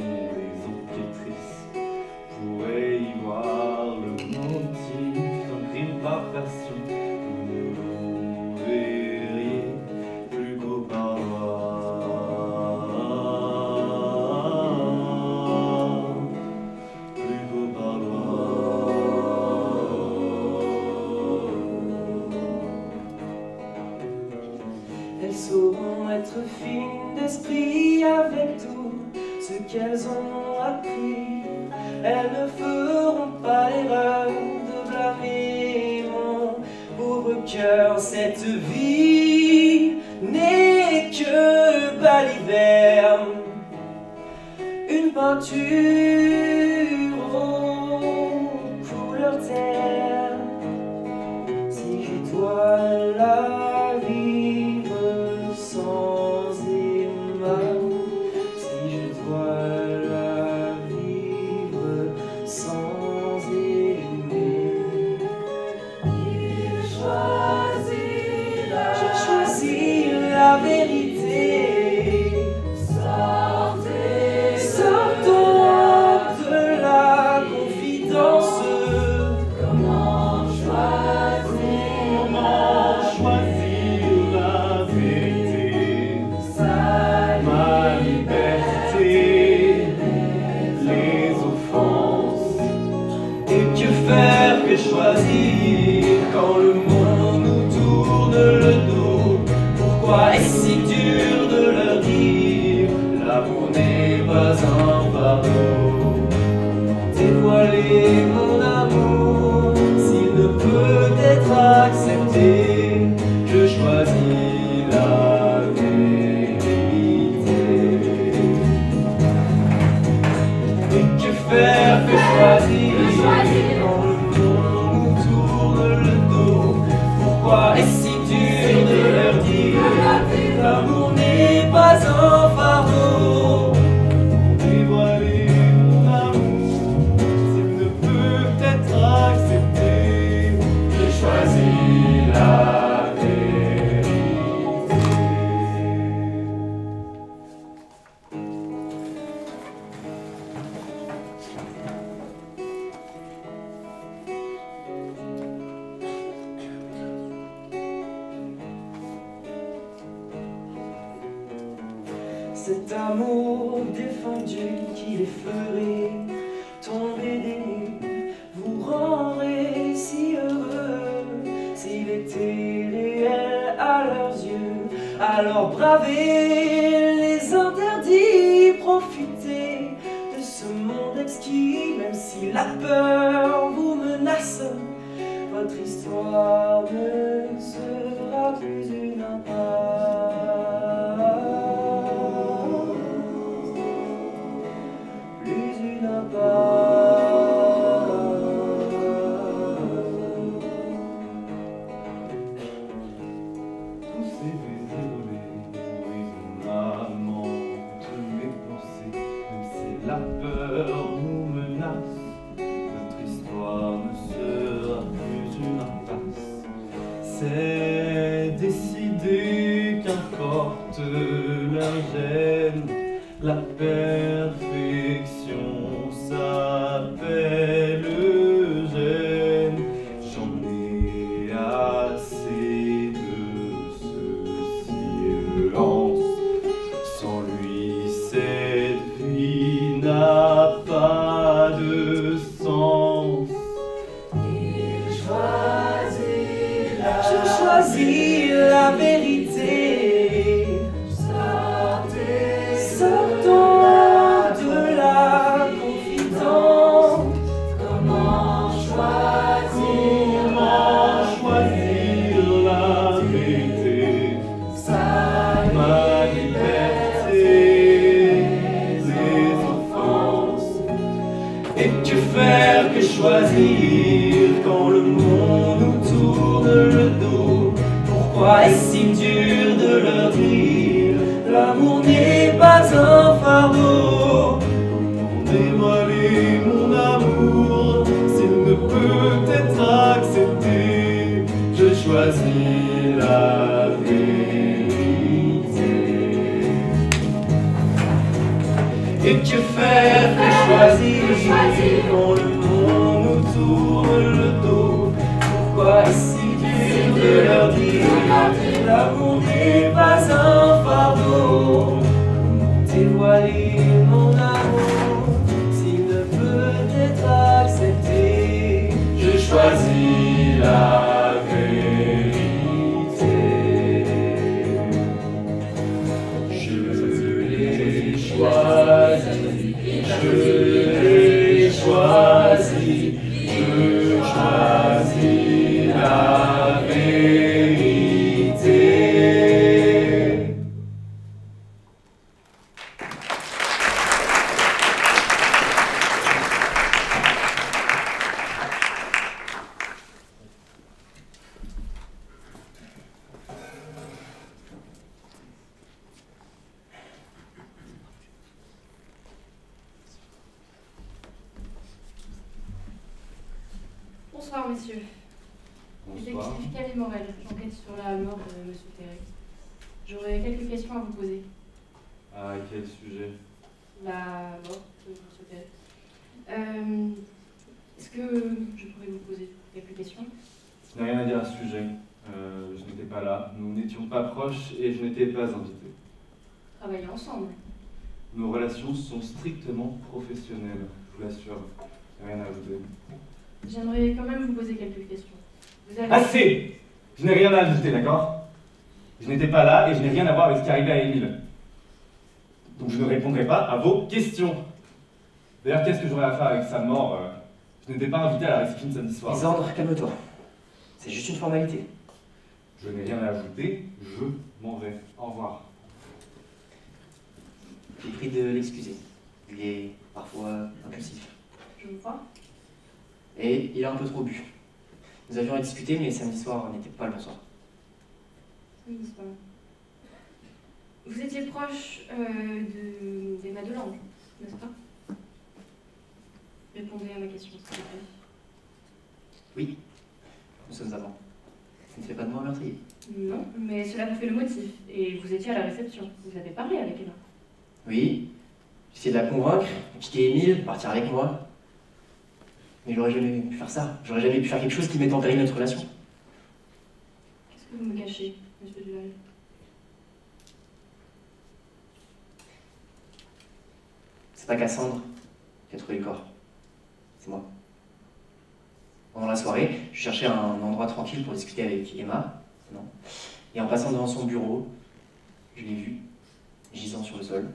fines d'esprit avec tout ce qu'elles ont appris. Elles ne feront pas l'erreur de blâmer mon pauvre cœur. Cette vie n'est que baliverne, une peinture aux couleurs terre. Si je dois la vivre sans aimant, si je dois la vivre sans aimer, je choisis la vérité. Sortons de la confidence. Comment choisir la vérité, ma liberté, les offenses? Et que faire que choisir quand le monde nous tourne le dos? Pourquoi est-ce si dur de leur dire l'amour n'est pas un fardeau? Dévoiler mon amour s'il ne peut être accepté. Je choisis la vérité. Et que faire que choisir quand le monde nous tourne le dos? Pourquoi est-ce si dur de leur dire l'amour n'est pas un fardeau? Dévoiler mon amour s'il ne peut être accepté. Je choisis la vérité. Cet amour défendu qui les ferait tomber des nues vous rendrait si heureux s'il était réel à leurs yeux. Alors bravez les interdits, profitez de ce monde exquis, même si la peur vous menace. Votre histoire ne sera plus une impasse. Tous ces désolés brisent l'amant de mes pensées, même si la peur nous menace. Notre histoire ne sera plus une impasse. C'est décidé qu'importe la gêne, la perfection s'appelle gêne. J'en ai assez de ce silence. Sans lui, cette vie n'a pas de sens. Je choisis la vérité. Sortons de la confidence. Comment choisir la vérité, ma liberté, les offenses? Et que faire que choisir quand le monde nous tourne le dos? Pourquoi est-ce si dur de leur dire l'amour n'est pas un fardeau? Comment dévoiler mon amour s'il ne peut être accepté? Je choisis la vérité. Et que faire que choisir quand le monde nous tourne le dos? Pourquoi est-ce si dur de leur dire l'amour n'est pas un fardeau? Dévoiler mon amour s'il ne peut être accepté? Je choisis la vérité. Bonsoir, messieurs. Bonsoir. Détective Camille Morel, j'enquête sur la mort de M. Ferré. J'aurais quelques questions à vous poser. À quel sujet? La mort de M. Ferré. Est-ce que je pourrais vous poser quelques questions? Je n'ai rien à dire à ce sujet. Je n'étais pas là, nous n'étions pas proches et je n'étais pas invité. Travailler ensemble. Nos relations sont strictement professionnelles, je vous l'assure. Rien à ajouter. J'aimerais quand même vous poser quelques questions. Vous avez... Assez! Je n'ai rien à ajouter, d'accord? Je n'étais pas là et je n'ai rien à voir avec ce qui arrivait à Émile. Donc je ne répondrai pas à vos questions. D'ailleurs, qu'est-ce que j'aurais à faire avec sa mort? Je n'étais pas invité à la réception de samedi soir. Lisandre, calme-toi. C'est juste une formalité. Je n'ai rien à ajouter, je m'en vais. Au revoir. Je prie de l'excuser. Il est parfois impulsif. Je vous crois. Et il a un peu trop bu. Nous avions à discuter, mais samedi soir n'était pas le bon soir. Samedi soir. Vous étiez proche d'Emma Delange, n'est-ce pas? Répondez à ma question, s'il vous plaît. Oui, nous sommes amants. Ça ne fait pas de moi un meurtrier. Non, mais cela vous fait le motif. Et vous étiez à la réception. Vous avez parlé avec Emma. Oui, j'essayais de la convaincre, de quitter Émile, partir avec moi. Mais j'aurais jamais pu faire ça. J'aurais jamais pu faire quelque chose qui mette en péril notre relation. Qu'est-ce que vous me cachez, monsieur Duval? C'est pas Cassandre qui a trouvé le corps. C'est moi. Pendant la soirée, je cherchais un endroit tranquille pour discuter avec Emma. Non. Et en passant devant son bureau, je l'ai vue, gisant sur le sol.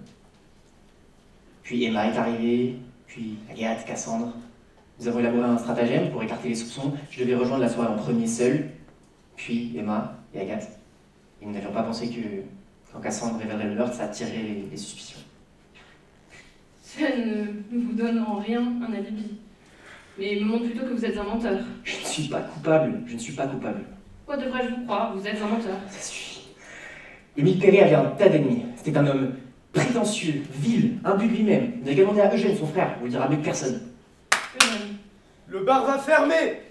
Puis Emma est arrivée, puis Agathe, Cassandre. Nous avons élaboré un stratagème pour écarter les soupçons. Je devais rejoindre la soirée en premier seul, puis Emma et Agathe. Et nous n'avions pas pensé que quand Cassandre révélerait le meurtre, ça attirerait les suspicions. Ça ne vous donne en rien un alibi. Mais il me montre plutôt que vous êtes un menteur. Je ne suis pas coupable, je ne suis pas coupable. Pourquoi devrais-je vous croire? Vous êtes un menteur. Ça suffit. Émile Perret avait un tas d'ennemis. C'était un homme prétentieux, vil, imbu de lui-même. Il a également dit à Eugène, son frère, vous le dira mieux que personne. Eugène. Le bar va fermer!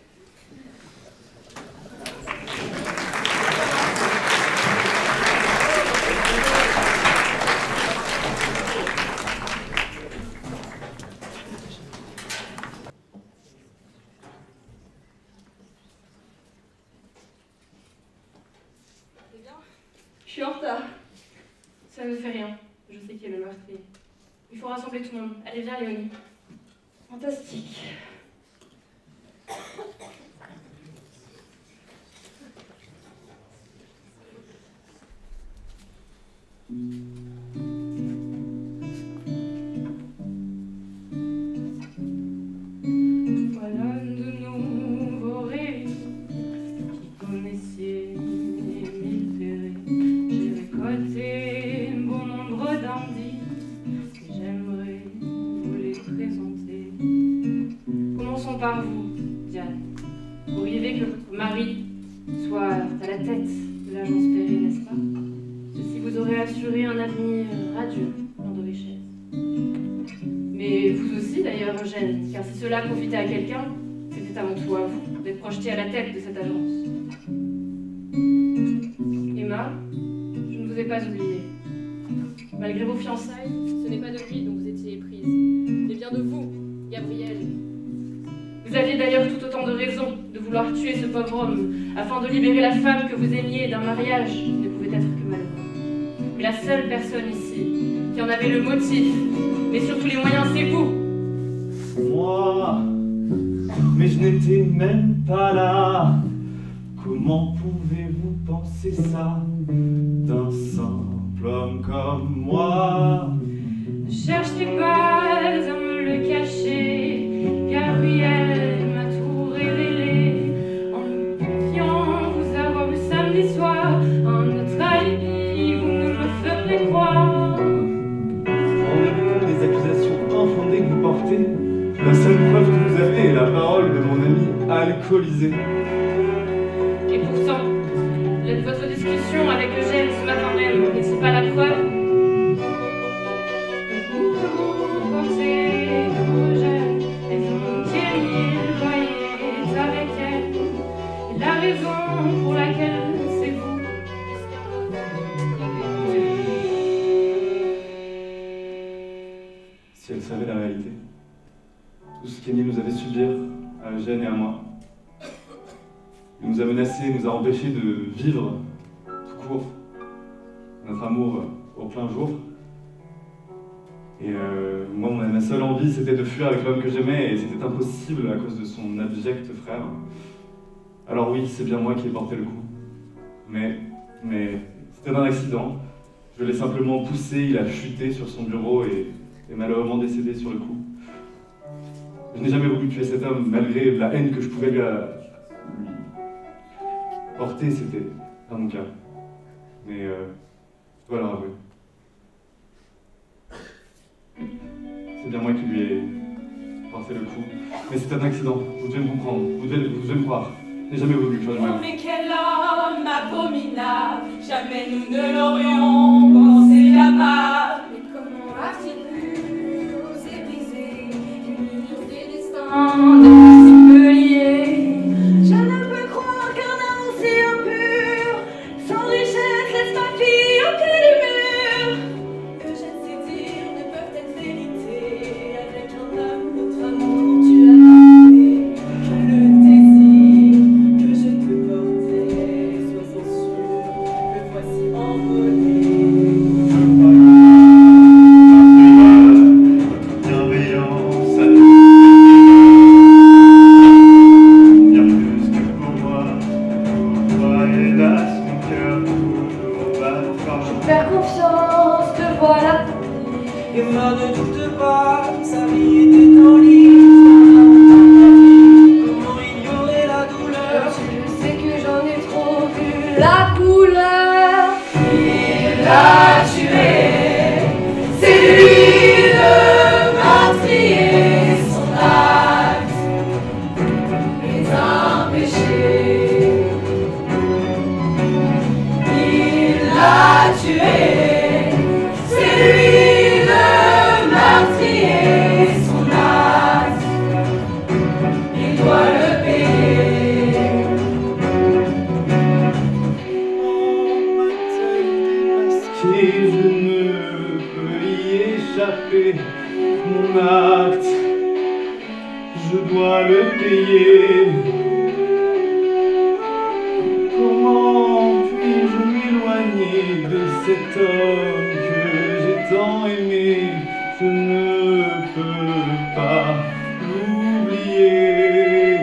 Je suis en retard. Ça ne fait rien. Je sais qui est le meurtrier. Il faut rassembler tout le monde. Allez, viens, Léonie. Fantastique. Voilà de nouveaux rêves qui connaissiez Émile Perret. J'ai récolté bon nombre d'indices et j'aimerais vous les présenter. Commençons par vous, Diane. Vous rêvez que votre mari soit à la tête de l'agence Perret, n'est-ce pas? Ceci vous aurait assuré un avenir radieux, plein de richesses. Mais vous aussi d'ailleurs, Eugène, car si cela profitait à quelqu'un, c'était avant tout à vous d'être projeté à la tête de cette agence. Emma, je ne vous ai pas oublié. Malgré vos fiançailles, ce n'est pas de lui dont vous étiez éprise, mais bien de vous, Gabriel. Vous aviez d'ailleurs tout autant de raisons de vouloir tuer ce pauvre homme afin de libérer la femme que vous aimiez d'un mariage qui ne pouvait être que malheureux. Mais la seule personne ici qui en avait le motif, mais surtout les moyens, c'est vous. Moi, mais je n'étais même pas là. Comment pouvez-vous penser ça d'un simple homme comme moi? Ne cherchez pas à me le cacher, Gabriel m'a tout révélé. En me confiant vous avoir vu samedi soir, un autre alibi, vous ne me ferez croire. Rendez-vous des accusations infondées que vous portez. La seule preuve que vous avez est la parole de mon ami alcoolisé. Et pourtant, votre discussion avec Eugène ce matin même n'est-il pas la preuve? Vous pensez, Eugène, et vous qu'Émile voyait avec elle. à Eugène et à moi. Il nous a menacés, nous a empêchés de vivre tout court notre amour au plein jour. Et moi, ma seule envie, c'était de fuir avec l'homme que j'aimais, et c'était impossible à cause de son abject frère. Alors oui, c'est bien moi qui ai porté le coup. Mais c'était un accident. Je l'ai simplement poussé, il a chuté sur son bureau et est malheureusement décédé sur le coup. Je n'ai jamais voulu tuer cet homme, malgré la haine que je pouvais lui porter, c'était pas mon cas. Mais je dois le avouer. C'est bien moi qui lui ai porté le coup. Mais c'est un accident, vous devez me comprendre, vous devez me croire. Je n'ai jamais voulu faire du mal. Oh mais quel homme abominable, jamais nous ne l'aurions pensé capable. Mais comment a-t-il pu oser briser une des destins de si peu liés? Je ne peux croire qu'un amour si impur, sans richesse, laisse ma fille au pied du mur. Que je ne sais dire ne peuvent être vérité, avec un homme, notre amour tu as passé. Le désir que je te portais, sois sans sûr, le voici envolé. Votre bienveillance a bien plus que pour moi. Pour toi, hélas, mon cœur toujours battra. Faire confiance, te voilà. Et moi ne doute pas, sa vie était en ligne. Comment ignorer la douleur? Je sais que j'en ai trop vu la couleur. Il l'a tué, c'est lui le meurtrier, son acte est un péché. Il l'a tué, c'est lui le meurtrier, son acte, il doit le payer. Et je ne peux y échapper. Mon acte, je dois le payer. Comment puis-je m'éloigner de cet homme que j'ai tant aimé? Je ne peux pas l'oublier.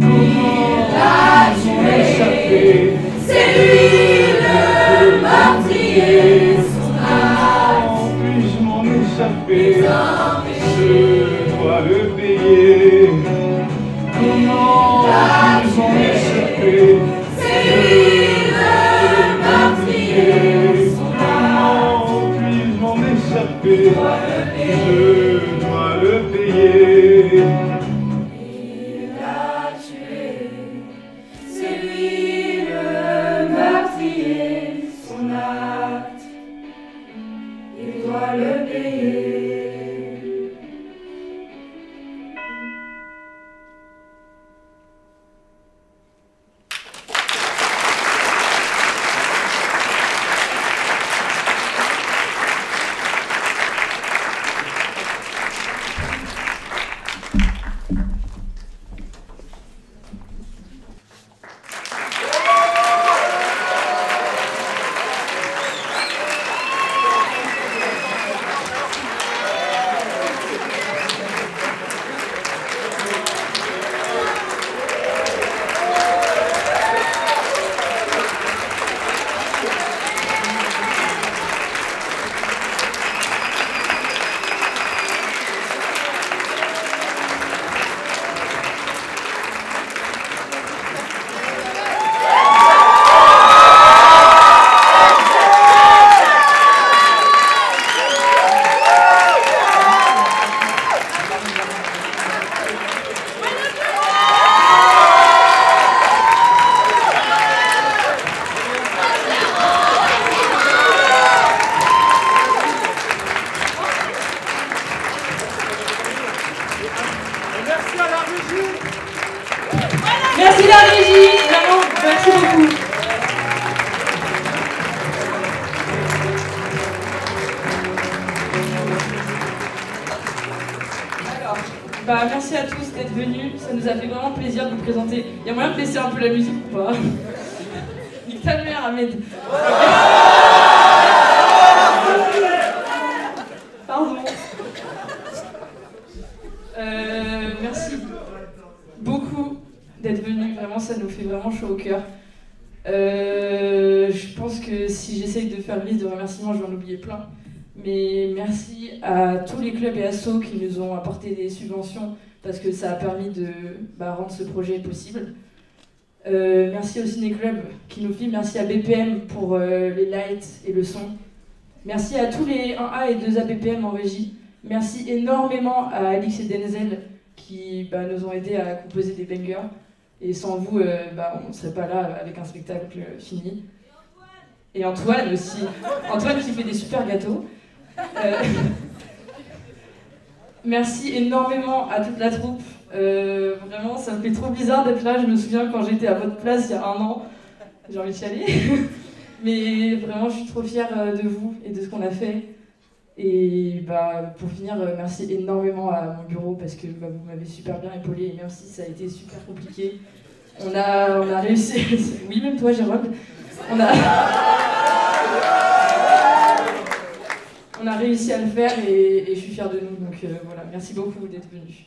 Comment puis-je m'échapper? C'est lui le meurtrier, son acte Puis-je m'en échapper? est un péché. Je dois le payer. Comment puis-je m'en échapper? C'est lui le meurtrier, son Comment puis-je m'en échapper? payer. Je dois le payer. Il l'a tué, c'est lui le meurtrier, son acte, il doit le payer. Merci la régie, vraiment, merci beaucoup. Alors, Bah, merci à tous d'être venus, ça nous a fait vraiment plaisir de vous présenter. Il y a moyen de baisser un peu la musique ou pas? Nique ta mère, Ahmed. Pardon. Merci beaucoup d'être venus, vraiment ça nous fait vraiment chaud au cœur. Je pense que si j'essaye de faire une liste de remerciements, je vais en oublier plein. Mais merci à tous les clubs et assos qui nous ont apporté des subventions parce que ça a permis de rendre ce projet possible. Merci au Ciné-Club qui nous filme, merci à BPM pour les lights et le son. Merci à tous les 1A et 2A BPM en régie. Merci énormément à Alix et Denzel qui nous ont aidés à composer des bangers. Et sans vous, on ne serait pas là avec un spectacle fini. Et Antoine aussi. Antoine qui fait des super gâteaux. Merci énormément à toute la troupe. Vraiment, ça me fait trop bizarre d'être là. Je me souviens quand j'étais à votre place il y a 1 an. J'ai envie de chialer. Mais vraiment, je suis trop fière de vous et de ce qu'on a fait. Et pour finir, merci énormément à mon bureau parce que vous m'avez super bien épaulé et même si ça a été super compliqué, on a réussi. Oui, même toi, Jérôme. On a réussi à le faire et je suis fière de nous. Donc voilà, merci beaucoup d'être venus.